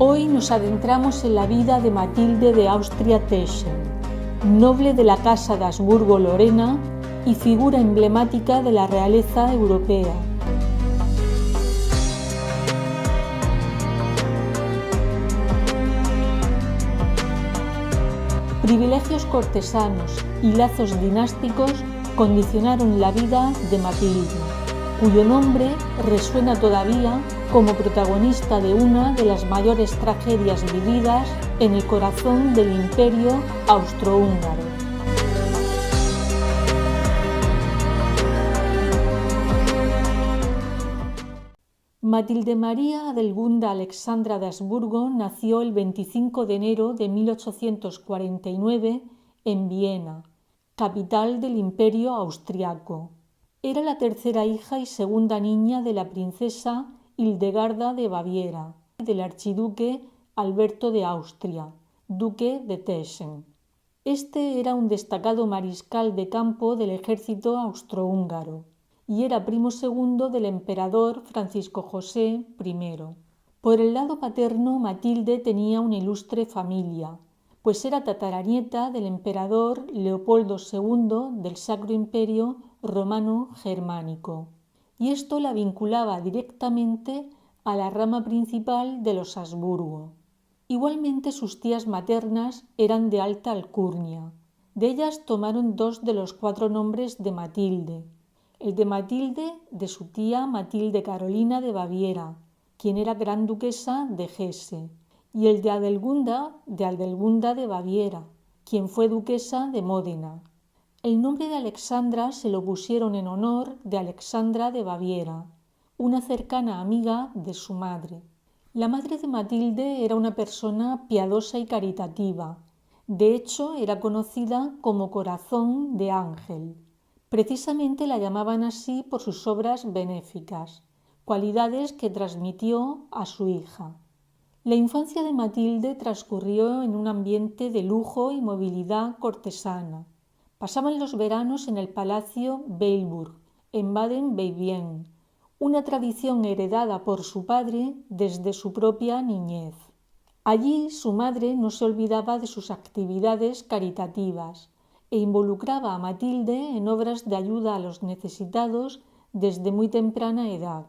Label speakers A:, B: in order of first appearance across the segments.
A: Hoy nos adentramos en la vida de Matilde de Austria-Teschen, noble de la Casa de Habsburgo-Lorena y figura emblemática de la realeza europea. Privilegios cortesanos y lazos dinásticos condicionaron la vida de Matilde, cuyo nombre resuena todavía como protagonista de una de las mayores tragedias vividas en el corazón del Imperio austrohúngaro. Matilde María Adelgunda Alexandra de Habsburgo nació el 25 de enero de 1849 en Viena, capital del Imperio austriaco. Era la tercera hija y segunda niña de la princesa Hildegarda de Baviera y del archiduque Alberto de Austria, duque de Teschen. Este era un destacado mariscal de campo del ejército austrohúngaro y era primo segundo del emperador Francisco José I. Por el lado paterno, Matilde tenía una ilustre familia, pues era tataranieta del emperador Leopoldo II del Sacro Imperio Romano Germánico, y esto la vinculaba directamente a la rama principal de los Habsburgo. Igualmente sus tías maternas eran de alta alcurnia. De ellas tomaron dos de los 4 nombres de Matilde: el de Matilde de su tía Matilde Carolina de Baviera, quien era gran duquesa de Hesse, y el de Adelgunda de Baviera, quien fue duquesa de Módena. El nombre de Alexandra se lo pusieron en honor de Alexandra de Baviera, una cercana amiga de su madre. La madre de Matilde era una persona piadosa y caritativa. De hecho, era conocida como Corazón de Ángel. Precisamente la llamaban así por sus obras benéficas, cualidades que transmitió a su hija. La infancia de Matilde transcurrió en un ambiente de lujo y movilidad cortesana. Pasaban los veranos en el Palacio Weilburg, en Baden-Baivien, una tradición heredada por su padre desde su propia niñez. Allí su madre no se olvidaba de sus actividades caritativas e involucraba a Matilde en obras de ayuda a los necesitados desde muy temprana edad.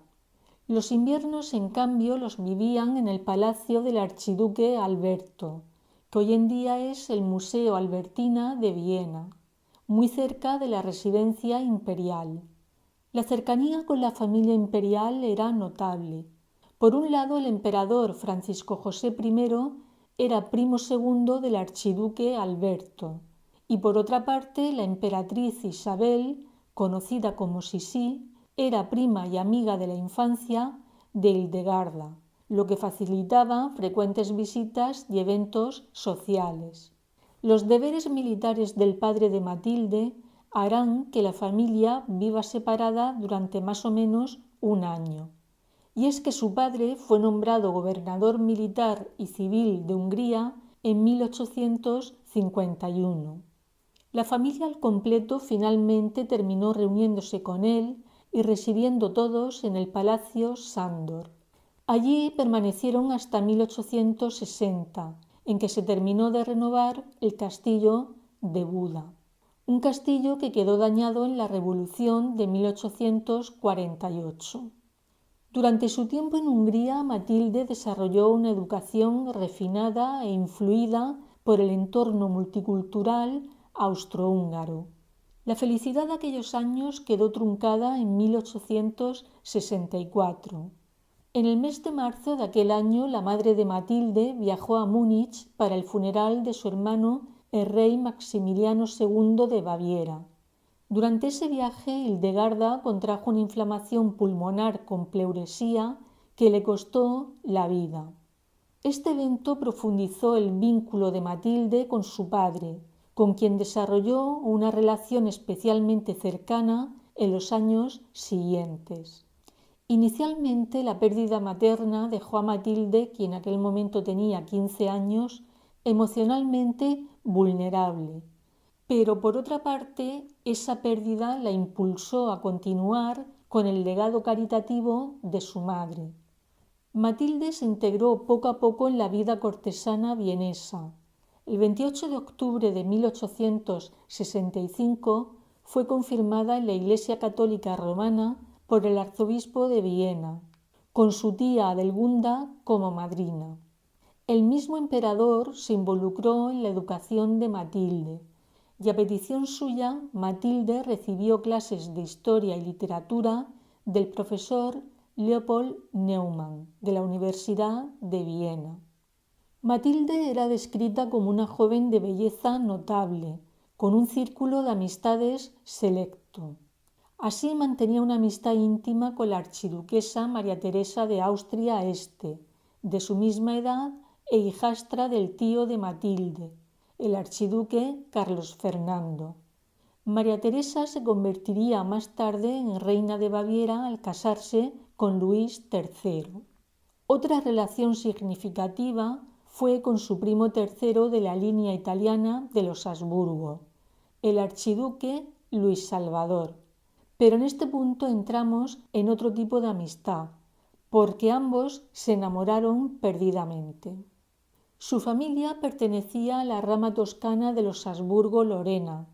A: Los inviernos, en cambio, los vivían en el palacio del archiduque Alberto, que hoy en día es el Museo Albertina de Viena, muy cerca de la residencia imperial. La cercanía con la familia imperial era notable. Por un lado, el emperador Francisco José I era primo segundo del archiduque Alberto, y por otra parte, la emperatriz Isabel, conocida como Sisi, era prima y amiga de la infancia de Hildegarda, lo que facilitaba frecuentes visitas y eventos sociales. Los deberes militares del padre de Matilde harán que la familia viva separada durante más o menos un año. Y es que su padre fue nombrado gobernador militar y civil de Hungría en 1851. La familia al completo finalmente terminó reuniéndose con él y residiendo todos en el Palacio Sándor. Allí permanecieron hasta 1860, en que se terminó de renovar el castillo de Buda, un castillo que quedó dañado en la Revolución de 1848. Durante su tiempo en Hungría, Matilde desarrolló una educación refinada e influida por el entorno multicultural austrohúngaro. La felicidad de aquellos años quedó truncada en 1864. En el mes de marzo de aquel año, la madre de Matilde viajó a Múnich para el funeral de su hermano, el rey Maximiliano II de Baviera. Durante ese viaje, Hildegarda contrajo una inflamación pulmonar con pleuresía que le costó la vida. Este evento profundizó el vínculo de Matilde con su padre, con quien desarrolló una relación especialmente cercana en los años siguientes. Inicialmente, la pérdida materna dejó a Matilde, quien en aquel momento tenía 15 años, emocionalmente vulnerable. Pero por otra parte, esa pérdida la impulsó a continuar con el legado caritativo de su madre. Matilde se integró poco a poco en la vida cortesana vienesa. El 28 de octubre de 1865 fue confirmada en la Iglesia Católica Romana por el arzobispo de Viena, con su tía Adelgunda como madrina. El mismo emperador se involucró en la educación de Matilde, y a petición suya Matilde recibió clases de historia y literatura del profesor Leopold Neumann de la Universidad de Viena. Matilde era descrita como una joven de belleza notable, con un círculo de amistades selecto. Así mantenía una amistad íntima con la archiduquesa María Teresa de Austria Este, de su misma edad e hijastra del tío de Matilde, el archiduque Carlos Fernando. María Teresa se convertiría más tarde en reina de Baviera al casarse con Luis III. Otra relación significativa fue con su primo tercero de la línea italiana de los Habsburgo, el archiduque Luis Salvador. Pero en este punto entramos en otro tipo de amistad, porque ambos se enamoraron perdidamente. Su familia pertenecía a la rama toscana de los Habsburgo-Lorena,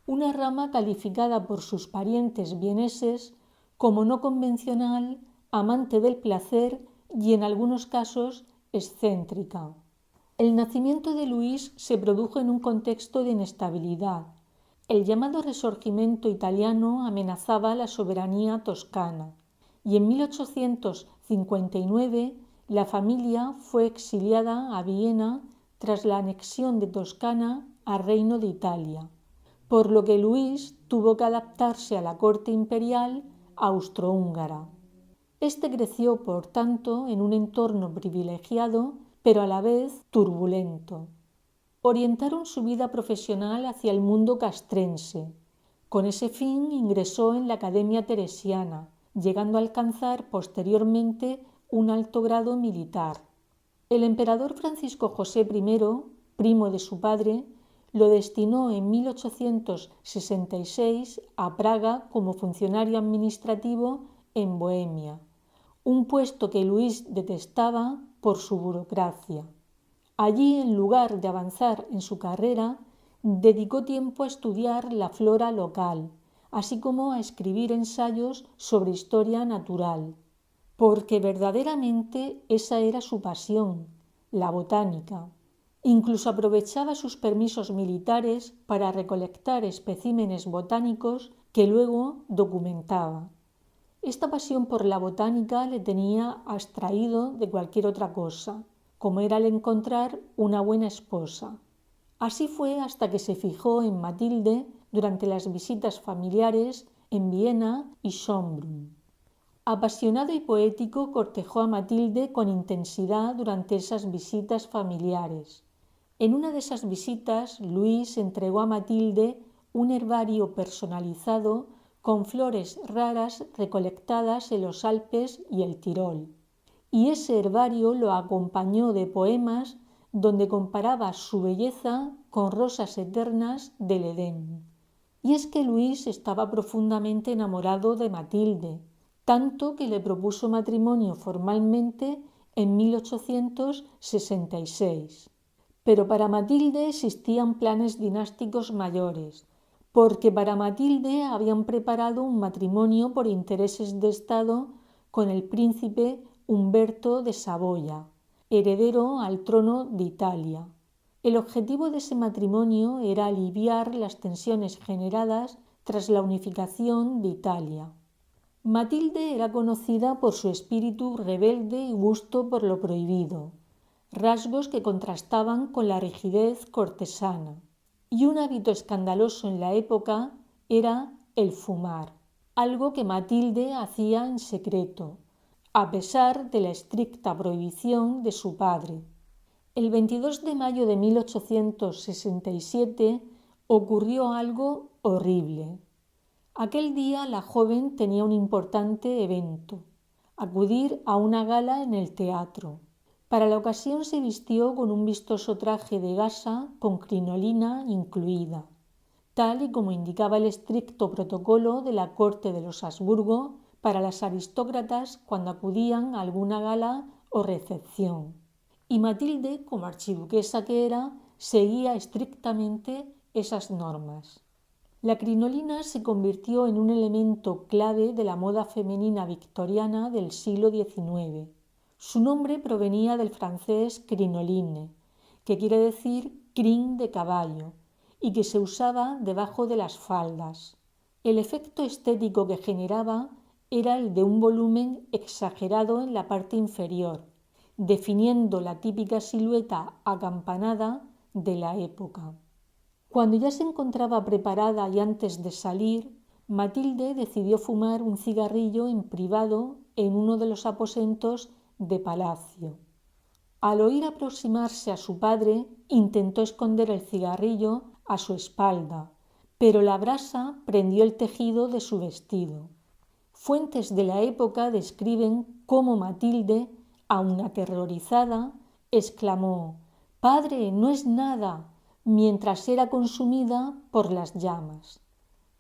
A: una rama calificada por sus parientes vieneses como no convencional, amante del placer y en algunos casos excéntrica. El nacimiento de Luis se produjo en un contexto de inestabilidad. El llamado Risorgimento italiano amenazaba la soberanía toscana y en 1859 la familia fue exiliada a Viena tras la anexión de Toscana al Reino de Italia, por lo que Luis tuvo que adaptarse a la corte imperial austrohúngara. Este creció, por tanto, en un entorno privilegiado, pero a la vez turbulento. Orientaron su vida profesional hacia el mundo castrense. Con ese fin ingresó en la Academia Teresiana, llegando a alcanzar posteriormente un alto grado militar. El emperador Francisco José I, primo de su padre, lo destinó en 1866 a Praga como funcionario administrativo en Bohemia, un puesto que Luis detestaba por su burocracia. Allí, en lugar de avanzar en su carrera, dedicó tiempo a estudiar la flora local, así como a escribir ensayos sobre historia natural, porque verdaderamente esa era su pasión, la botánica. Incluso aprovechaba sus permisos militares para recolectar especímenes botánicos que luego documentaba. Esta pasión por la botánica le tenía abstraído de cualquier otra cosa, como era el encontrar una buena esposa. Así fue hasta que se fijó en Matilde durante las visitas familiares en Viena y Schönbrunn. Apasionado y poético, cortejó a Matilde con intensidad durante esas visitas familiares. En una de esas visitas, Luis entregó a Matilde un herbario personalizado con flores raras recolectadas en los Alpes y el Tirol. Y ese herbario lo acompañó de poemas donde comparaba su belleza con rosas eternas del Edén. Y es que Luis estaba profundamente enamorado de Matilde, tanto que le propuso matrimonio formalmente en 1866. Pero para Matilde existían planes dinásticos mayores, porque para Matilde habían preparado un matrimonio por intereses de Estado con el príncipe Humberto de Saboya, heredero al trono de Italia. El objetivo de ese matrimonio era aliviar las tensiones generadas tras la unificación de Italia. Matilde era conocida por su espíritu rebelde y gusto por lo prohibido, rasgos que contrastaban con la rigidez cortesana. Y un hábito escandaloso en la época era el fumar, algo que Matilde hacía en secreto, a pesar de la estricta prohibición de su padre. El 22 de mayo de 1867 ocurrió algo horrible. Aquel día la joven tenía un importante evento, acudir a una gala en el teatro. Para la ocasión se vistió con un vistoso traje de gasa con crinolina incluida, tal y como indicaba el estricto protocolo de la corte de los Habsburgo para las aristócratas cuando acudían a alguna gala o recepción, y Matilde, como archiduquesa que era, seguía estrictamente esas normas. La crinolina se convirtió en un elemento clave de la moda femenina victoriana del siglo XIX. Su nombre provenía del francés crinoline, que quiere decir crin de caballo, y que se usaba debajo de las faldas. El efecto estético que generaba era el de un volumen exagerado en la parte inferior, definiendo la típica silueta acampanada de la época. Cuando ya se encontraba preparada y antes de salir, Matilde decidió fumar un cigarrillo en privado en uno de los aposentos de palacio. Al oír aproximarse a su padre, intentó esconder el cigarrillo a su espalda, pero la brasa prendió el tejido de su vestido. Fuentes de la época describen cómo Matilde, aun aterrorizada, exclamó: «Padre, no es nada», mientras era consumida por las llamas.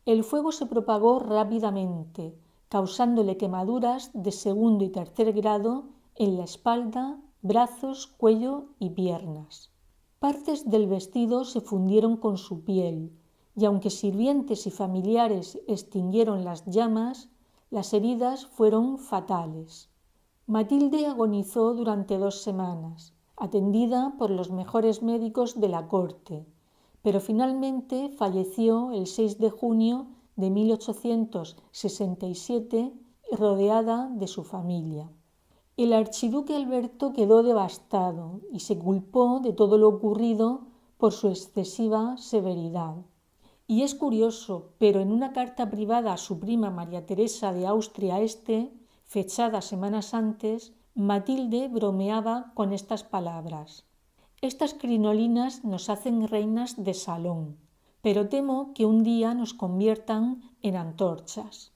A: El fuego se propagó rápidamente, causándole quemaduras de segundo y tercer grado en la espalda, brazos, cuello y piernas. Partes del vestido se fundieron con su piel, y aunque sirvientes y familiares extinguieron las llamas, las heridas fueron fatales. Matilde agonizó durante 2 semanas, atendida por los mejores médicos de la corte, pero finalmente falleció el 6 de junio de 1867 rodeada de su familia. El archiduque Alberto quedó devastado y se culpó de todo lo ocurrido por su excesiva severidad. Y es curioso, pero en una carta privada a su prima María Teresa de Austria Este, fechada semanas antes, Matilde bromeaba con estas palabras: «Estas crinolinas nos hacen reinas de salón, pero temo que un día nos conviertan en antorchas».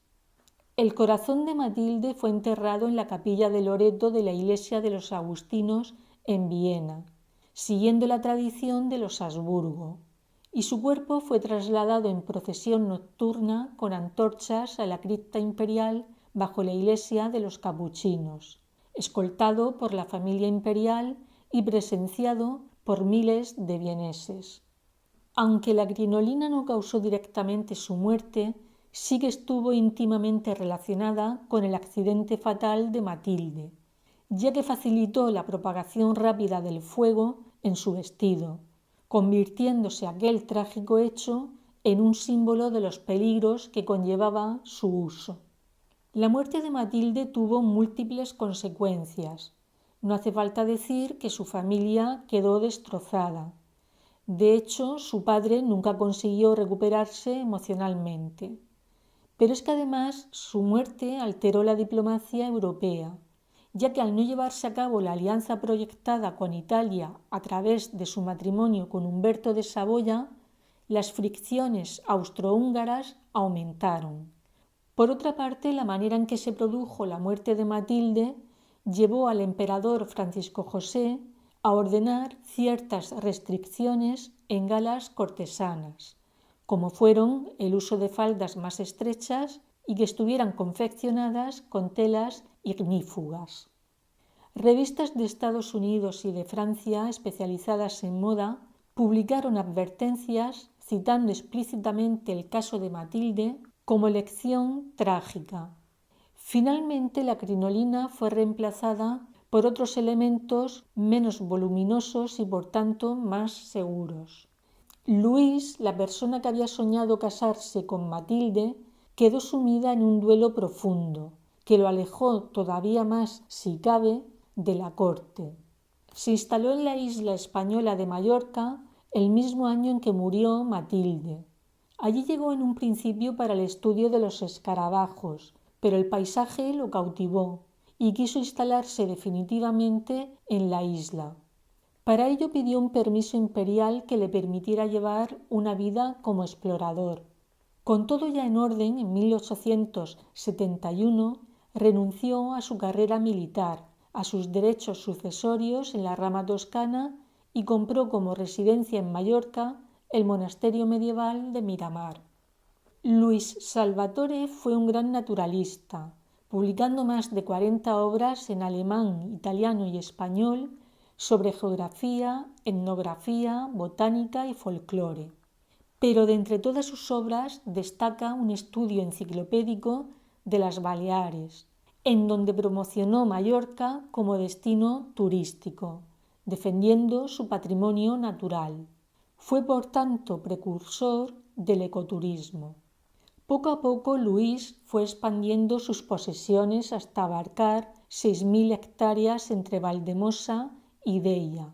A: El corazón de Matilde fue enterrado en la capilla de Loreto de la iglesia de los Agustinos en Viena, siguiendo la tradición de los Habsburgo, y su cuerpo fue trasladado en procesión nocturna con antorchas a la cripta imperial bajo la iglesia de los Capuchinos, escoltado por la familia imperial y presenciado por miles de vieneses. Aunque la crinolina no causó directamente su muerte, sí que estuvo íntimamente relacionada con el accidente fatal de Matilde, ya que facilitó la propagación rápida del fuego en su vestido, convirtiéndose aquel trágico hecho en un símbolo de los peligros que conllevaba su uso. La muerte de Matilde tuvo múltiples consecuencias. No hace falta decir que su familia quedó destrozada. De hecho, su padre nunca consiguió recuperarse emocionalmente. Pero es que además su muerte alteró la diplomacia europea, ya que al no llevarse a cabo la alianza proyectada con Italia a través de su matrimonio con Humberto de Saboya, las fricciones austrohúngaras aumentaron. Por otra parte, la manera en que se produjo la muerte de Matilde llevó al emperador Francisco José a ordenar ciertas restricciones en galas cortesanas, como fueron el uso de faldas más estrechas y que estuvieran confeccionadas con telas ignífugas. Revistas de Estados Unidos y de Francia especializadas en moda publicaron advertencias citando explícitamente el caso de Matilde como lección trágica. Finalmente, la crinolina fue reemplazada por otros elementos menos voluminosos y por tanto más seguros. Luis, la persona que había soñado casarse con Matilde, quedó sumida en un duelo profundo, que lo alejó todavía más, si cabe, de la corte. Se instaló en la isla española de Mallorca el mismo año en que murió Matilde. Allí llegó en un principio para el estudio de los escarabajos, pero el paisaje lo cautivó y quiso instalarse definitivamente en la isla. Para ello pidió un permiso imperial que le permitiera llevar una vida como explorador. Con todo ya en orden, en 1871 renunció a su carrera militar, a sus derechos sucesorios en la rama toscana y compró como residencia en Mallorca el monasterio medieval de Miramar. Luis Salvatore fue un gran naturalista, publicando más de 40 obras en alemán, italiano y español sobre geografía, etnografía, botánica y folclore. Pero de entre todas sus obras destaca un estudio enciclopédico de las Baleares, en donde promocionó Mallorca como destino turístico, defendiendo su patrimonio natural. Fue por tanto precursor del ecoturismo. Poco a poco Luis fue expandiendo sus posesiones hasta abarcar 6.000 hectáreas entre Valdemosa y Deia,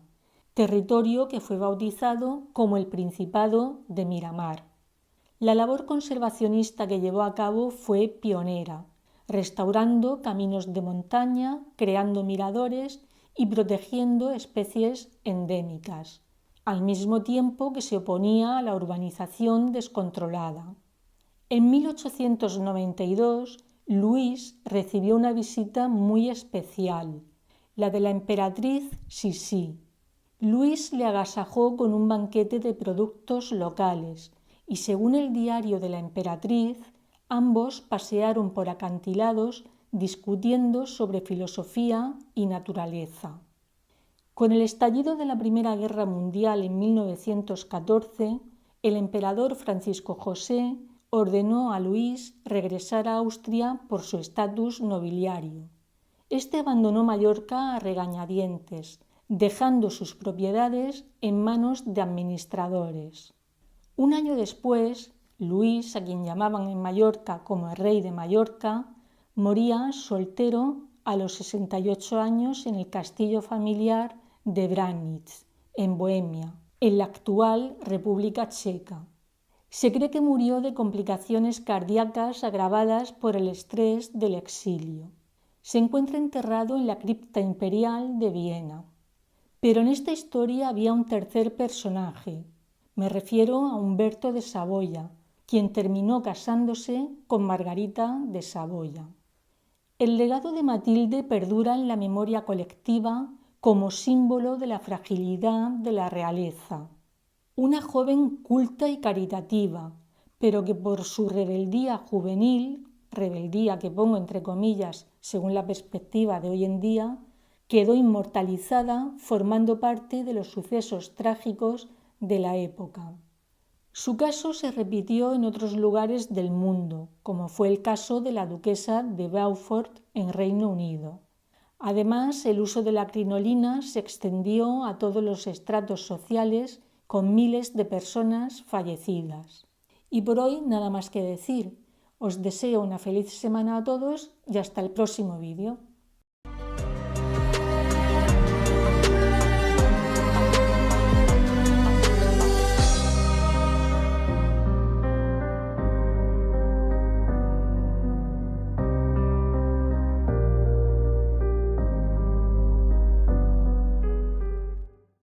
A: territorio que fue bautizado como el Principado de Miramar. La labor conservacionista que llevó a cabo fue pionera, restaurando caminos de montaña, creando miradores y protegiendo especies endémicas, al mismo tiempo que se oponía a la urbanización descontrolada. En 1892, Luis recibió una visita muy especial, la de la emperatriz Sisi. Luis le agasajó con un banquete de productos locales y, según el diario de la emperatriz, ambos pasearon por acantilados discutiendo sobre filosofía y naturaleza. Con el estallido de la Primera Guerra Mundial en 1914, el emperador Francisco José ordenó a Luis regresar a Austria por su estatus nobiliario. Este abandonó Mallorca a regañadientes, dejando sus propiedades en manos de administradores. Un año después, Luis, a quien llamaban en Mallorca como el rey de Mallorca, moría soltero a los 68 años en el castillo familiar de Branitz, en Bohemia, en la actual República Checa. Se cree que murió de complicaciones cardíacas agravadas por el estrés del exilio. Se encuentra enterrado en la cripta imperial de Viena. Pero en esta historia había un tercer personaje. Me refiero a Humberto de Saboya, quien terminó casándose con Margarita de Saboya. El legado de Matilde perdura en la memoria colectiva como símbolo de la fragilidad de la realeza. Una joven culta y caritativa, pero que por su rebeldía juvenil, rebeldía que pongo entre comillas según la perspectiva de hoy en día, quedó inmortalizada formando parte de los sucesos trágicos de la época. Su caso se repitió en otros lugares del mundo, como fue el caso de la duquesa de Beaufort en Reino Unido. Además, el uso de la crinolina se extendió a todos los estratos sociales con miles de personas fallecidas. Y por hoy nada más que decir. Os deseo una feliz semana a todos y hasta el próximo vídeo.